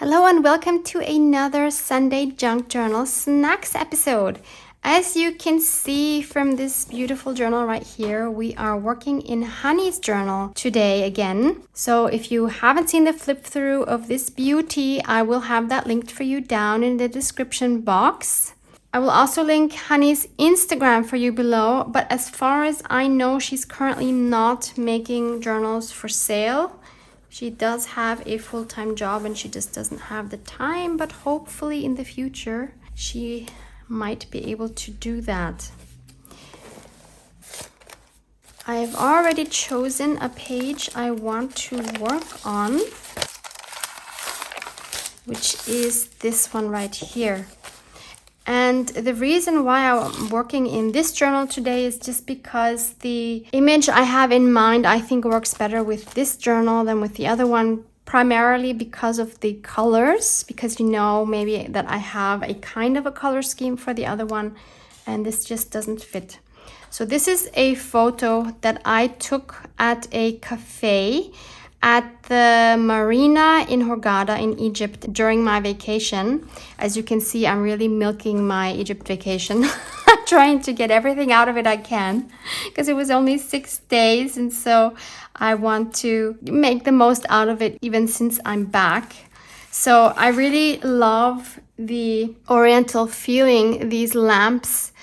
Hello and welcome to another Sunday Junk Journal Snacks episode. As you can see from this beautiful journal right here, we are working in Honey's journal today again. So if you haven't seen the flip through of this beauty, I will have that linked for you down in the description box. I will also link Honey's Instagram for you below, but as far as I know, she's currently not making journals for sale. She does have a full-time job and she just doesn't have the time, but hopefully in the future she might be able to do that. I have already chosen a page I want to work on, which is this one right here. And the reason why I'm working in this journal today is just because the image I have in mind, I think works better with this journal than with the other one, primarily because of the colors, because you know maybe that I have a kind of a color scheme for the other one, and this just doesn't fit. So this is a photo that I took at a cafe at the marina in Hurghada in Egypt during my vacation. As you can see, I'm really milking my Egypt vacation. I'm trying to get everything out of it I can because it was only 6 days, and so I want to make the most out of it even since I'm back. So I really love the oriental feeling these lamps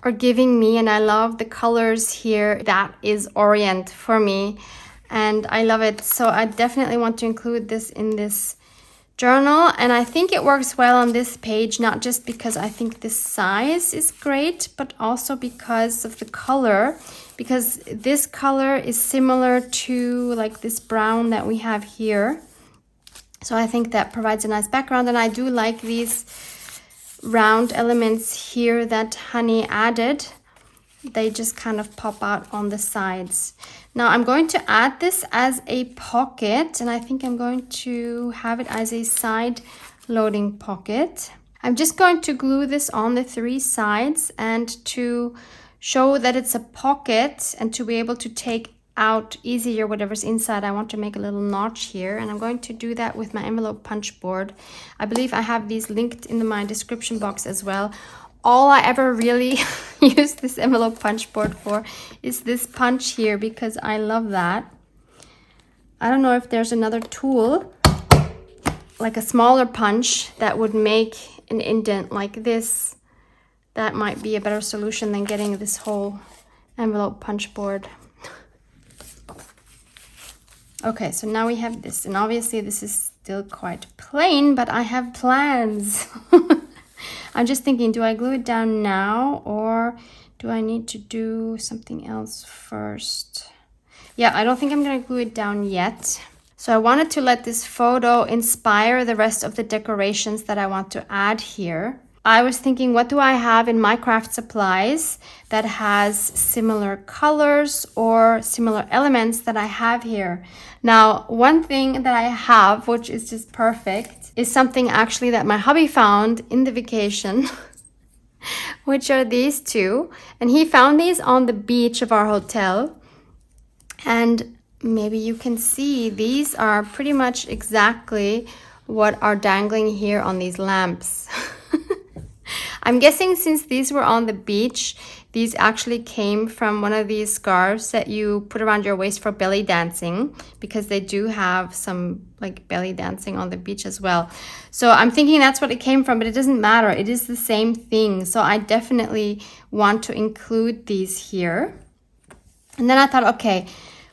are giving me, and I love the colors here. That is Orient for me. And I love it. So I definitely want to include this in this journal. And I think it works well on this page, not just because I think this size is great, but also because of the color. Because this color is similar to like this brown that we have here. So I think that provides a nice background. And I do like these round elements here that Honey added. They just kind of pop out on the sides. Now I'm going to add this as a pocket, and I think I'm going to have it as a side loading pocket. I'm just going to glue this on the 3 sides, and to show that it's a pocket and to be able to take out easier whatever's inside, I want to make a little notch here, and I'm going to do that with my envelope punch board. I believe I have these linked in my description box as well. All I ever really use this envelope punch board for is this punch here, because I love that. I don't know if there's another tool, like a smaller punch, that would make an indent like this. That might be a better solution than getting this whole envelope punch board. Okay, so now we have this, and obviously this is still quite plain, but I have plans. I'm just thinking, do I glue it down now or do I need to do something else first? Yeah, I don't think I'm going to glue it down yet. So I wanted to let this photo inspire the rest of the decorations that I want to add here. I was thinking, what do I have in my craft supplies that has similar colors or similar elements that I have here? Now, one thing that I have, which is just perfect, is something actually that my hubby found in the vacation, which are these two. And he found these on the beach of our hotel. And maybe you can see these are pretty much exactly what are dangling here on these lamps. I'm guessing since these were on the beach, these actually came from one of these scarves that you put around your waist for belly dancing, because they do have some like belly dancing on the beach as well. So I'm thinking that's what it came from, but it doesn't matter. It is the same thing. So I definitely want to include these here. And then I thought, okay,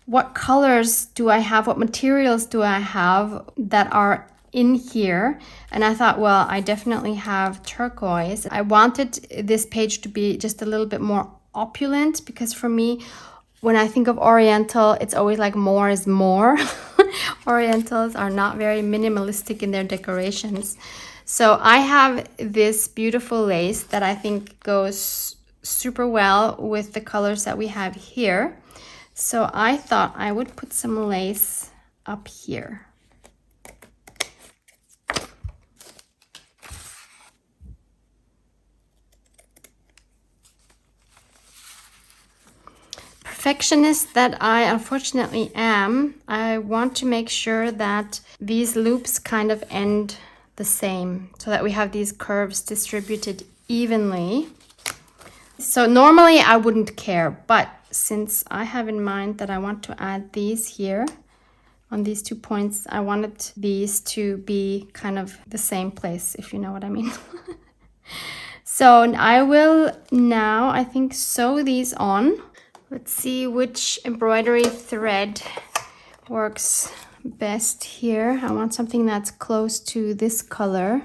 what colors do I have? What materials do I have that are in here? And I thought, well, I definitely have turquoise. I wanted this page to be just a little bit more opulent, because for me, when I think of Oriental, it's always like more is more. Orientals are not very minimalistic in their decorations. So I have this beautiful lace that I think goes super well with the colors that we have here. So I thought I would put some lace up here. Perfectionist that I unfortunately am, I want to make sure that these loops kind of end the same so that we have these curves distributed evenly. So normally I wouldn't care, but since I have in mind that I want to add these here on these 2 points, I wanted these to be kind of the same place, if you know what I mean. So I will now, I think, sew these on. Let's see which embroidery thread works best here. I want something that's close to this color.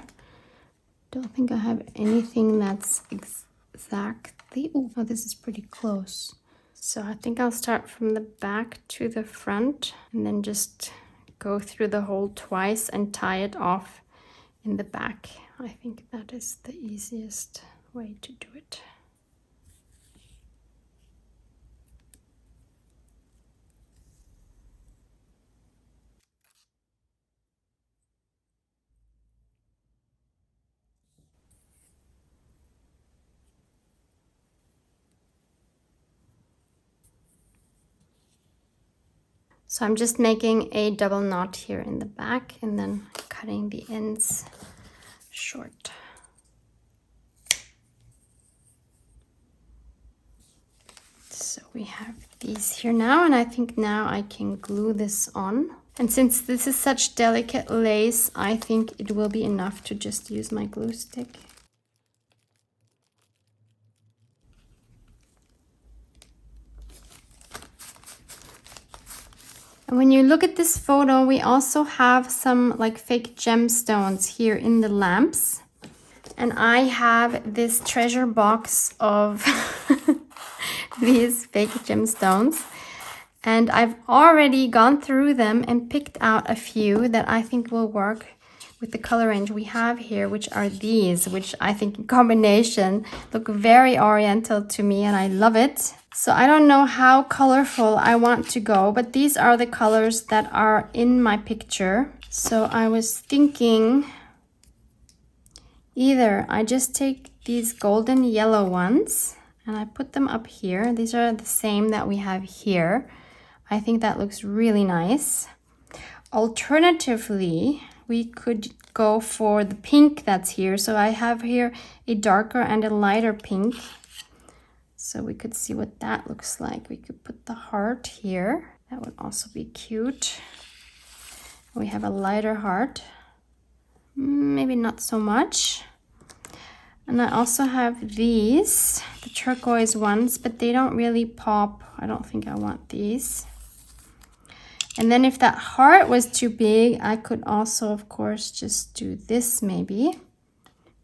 Don't think I have anything that's exactly, oh, this is pretty close. So I think I'll start from the back to the front and then just go through the hole twice and tie it off in the back. I think that is the easiest way to do it. So I'm just making a double knot here in the back and then cutting the ends short. So we have these here now, and I think now I can glue this on. And since this is such delicate lace, I think it will be enough to just use my glue stick. And when you look at this photo, we also have some like fake gemstones here in the lamps. And I have this treasure box of these fake gemstones. And I've already gone through them and picked out a few that I think will work with the color range we have here, which are these, which I think in combination look very oriental to me and I love it. So I don't know how colorful I want to go, but these are the colors that are in my picture. So I was thinking either I just take these golden yellow ones and I put them up here. These are the same that we have here. I think that looks really nice. Alternatively, we could go for the pink that's here. So I have here a darker and a lighter pink. So we could see what that looks like. We could put the heart here. That would also be cute. We have a lighter heart. Maybe not so much. And I also have these, the turquoise ones, but they don't really pop. I don't think I want these. And then if that heart was too big, I could also, of course, just do this maybe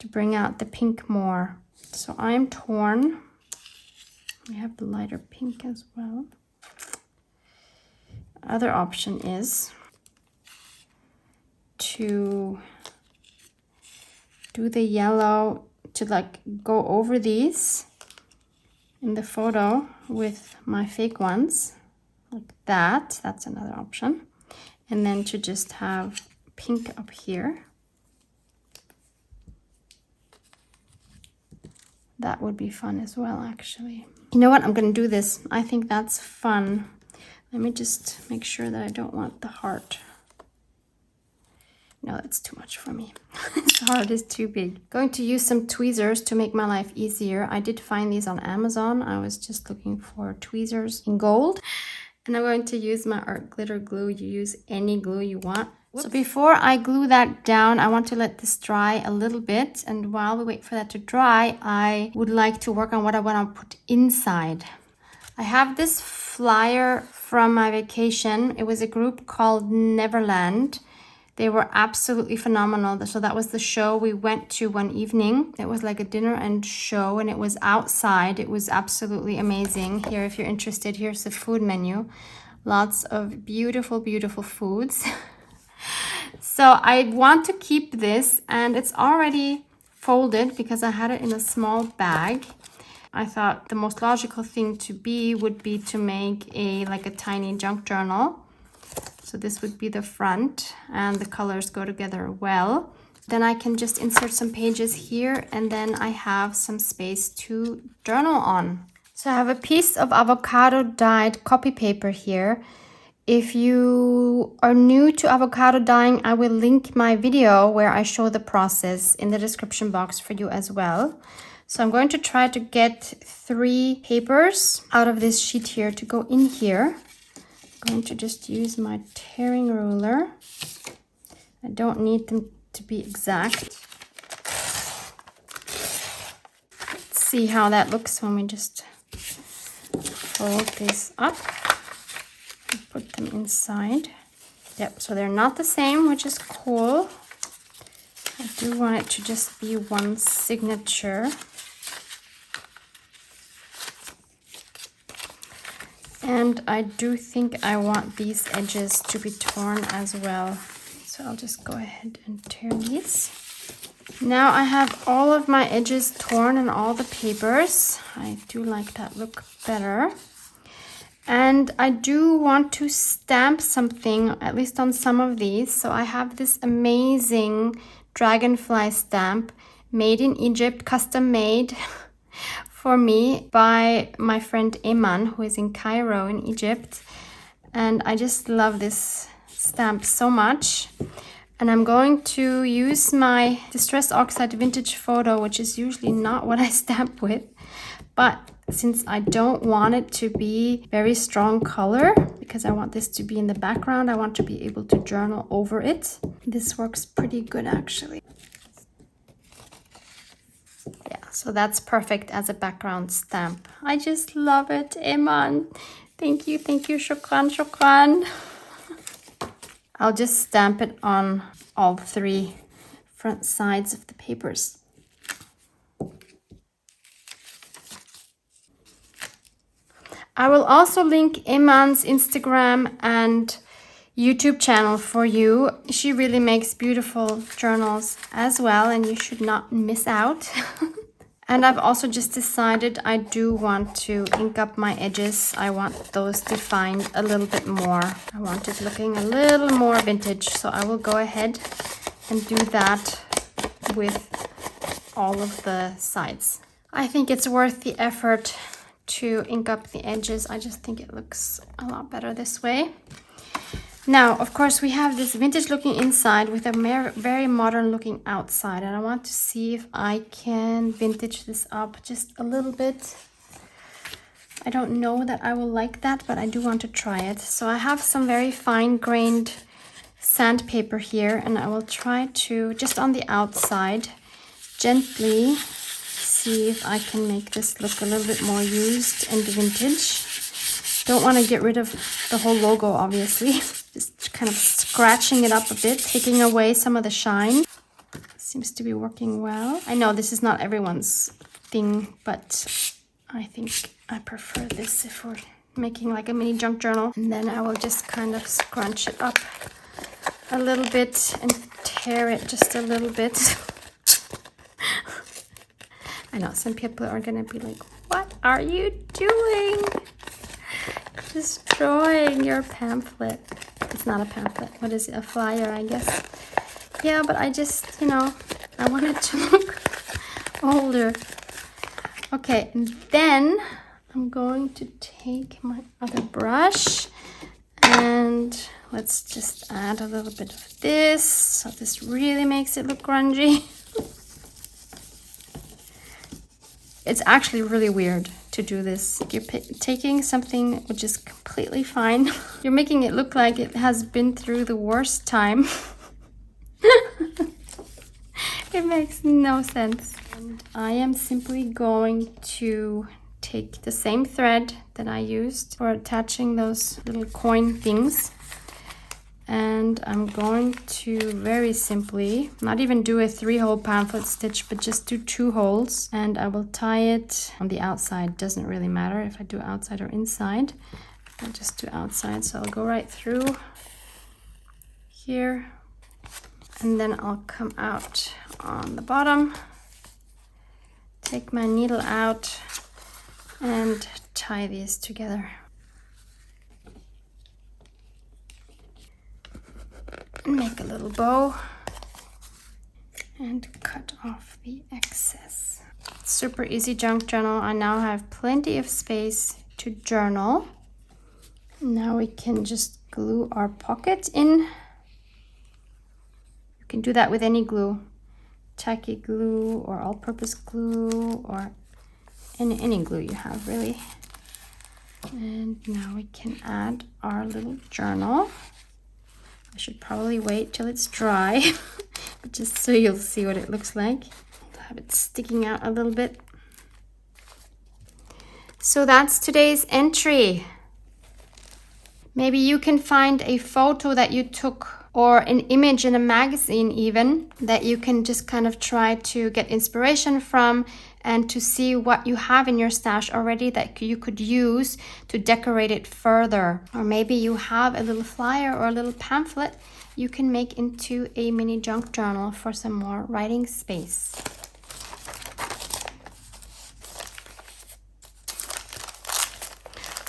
to bring out the pink more. So I'm torn. We have the lighter pink as well. Other option is to do the yellow, to like go over these in the photo with my fake ones, like that. That's another option. And then to just have pink up here. That would be fun as well, actually. You know what? I'm going to do this. I think that's fun. Let me just make sure that I don't want the heart. No, that's too much for me. This heart is too big. Going to use some tweezers to make my life easier. I did find these on Amazon. I was just looking for tweezers in gold. And I'm going to use my art glitter glue. You use any glue you want. Whoops. So before I glue that down, I want to let this dry a little bit. And while we wait for that to dry, I would like to work on what I want to put inside. I have this flyer from my vacation. It was a group called Neverland. They were absolutely phenomenal. So that was the show we went to one evening. It was like a dinner and show, and it was outside. It was absolutely amazing. Here, if you're interested, here's the food menu. Lots of beautiful, beautiful foods. So I want to keep this, and it's already folded because I had it in a small bag. I thought the most logical thing to be would be to make a tiny junk journal. So this would be the front, and the colors go together well. Then I can just insert some pages here, and then I have some space to journal on. So I have a piece of avocado dyed copy paper here. If you are new to avocado dyeing, I will link my video where I show the process in the description box for you as well. So I'm going to try to get 3 papers out of this sheet here to go in here. I'm going to just use my tearing ruler. I don't need them to be exact. Let's see how that looks when we just fold this up. Put them inside. Yep, so they're not the same, which is cool. I do want it to just be one signature. And I do think I want these edges to be torn as well. So I'll just go ahead and tear these. Now I have all of my edges torn and all the papers. I do like that look better. And I do want to stamp something, at least on some of these. So I have this amazing dragonfly stamp made in Egypt, custom made for me by my friend Iman, who is in Cairo in Egypt. And I just love this stamp so much. And I'm going to use my Distress Oxide Vintage Photo, which is usually not what I stamp with. But since I don't want it to be very strong color, because I want this to be in the background, I want to be able to journal over it. This works pretty good actually. Yeah, so that's perfect as a background stamp. I just love it, Iman. Thank you, shukran, shukran. I'll just stamp it on all 3 front sides of the papers. I will also link Iman's Instagram and YouTube channel for you. She really makes beautiful journals as well, and you should not miss out. And I've also just decided I do want to ink up my edges. I want those defined a little bit more. I want it looking a little more vintage, so I will go ahead and do that with all of the sides. I think it's worth the effort to ink up the edges. I just think it looks a lot better this way. Now, of course, we have this vintage looking inside with a very modern looking outside, and I want to see if I can vintage this up just a little bit. I don't know that I will like that, but I do want to try it. So I have some very fine grained sandpaper here, and I will try to, just on the outside, gently see if I can make this look a little bit more used and vintage. Don't want to get rid of the whole logo, obviously. Just kind of scratching it up a bit, taking away some of the shine. Seems to be working well. I know this is not everyone's thing, but I think I prefer this if we're making like a mini junk journal. And then I will just kind of scrunch it up a little bit and tear it just a little bit. I know some people are gonna be like, what are you doing? Destroying your pamphlet. It's not a pamphlet. What is it? A flyer, I guess. Yeah, but I just, you know, I want it to look older. Okay, and then I'm going to take my other brush and let's just add a little bit of this. So this really makes it look grungy. It's actually really weird to do this. You're taking something which is completely fine. You're making it look like it has been through the worst time. It makes no sense. And I am simply going to take the same thread that I used for attaching those little coin things. And I'm going to very simply, not even do a 3-hole pamphlet stitch, but just do 2 holes. And I will tie it on the outside. Doesn't really matter if I do outside or inside. I'll just do outside. So I'll go right through here. And then I'll come out on the bottom. Take my needle out and tie these together. Make a little bow and cut off the excess. Super easy junk journal. I now have plenty of space to journal. Now we can just glue our pocket in. You can do that with any glue, tacky glue or all-purpose glue or any glue you have really. And now we can add our little journal. I should probably wait till it's dry, but just so you'll see what it looks like. I'll have it sticking out a little bit. So that's today's entry. Maybe you can find a photo that you took or an image in a magazine even that you can just kind of try to get inspiration from and to see what you have in your stash already that you could use to decorate it further. Or maybe you have a little flyer or a little pamphlet you can make into a mini junk journal for some more writing space.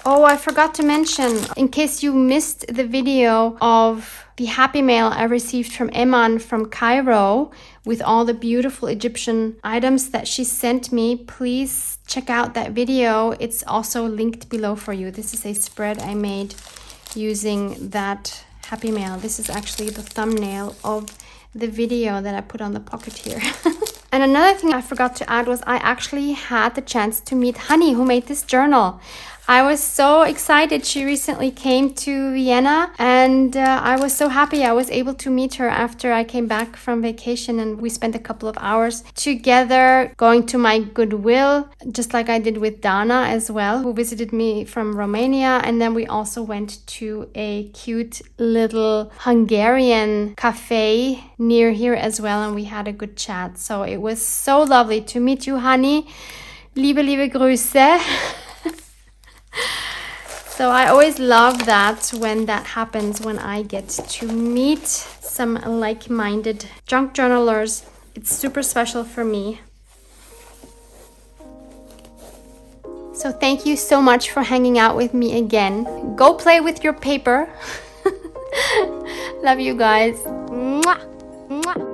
Oh, I forgot to mention, in case you missed the video of the happy mail I received from Eman from Cairo with all the beautiful Egyptian items that she sent me, please check out that video. It's also linked below for you. This is a spread I made using that happy mail. This is actually the thumbnail of the video that I put on the pocket here. And another thing I forgot to add was I actually had the chance to meet Honey, who made this journal. I was so excited. She recently came to Vienna and I was so happy I was able to meet her after I came back from vacation, and we spent a couple of hours together going to my Goodwill, just like I did with Dana as well, who visited me from Romania. And then we also went to a cute little Hungarian cafe near here as well, and we had a good chat. So it was so lovely to meet you, Honey. Liebe Grüße. So I always love that when that happens, when I get to meet some like-minded junk journalers. It's super special for me. So thank you so much for hanging out with me again. Go play with your paper. Love you guys. Mwah! Mwah!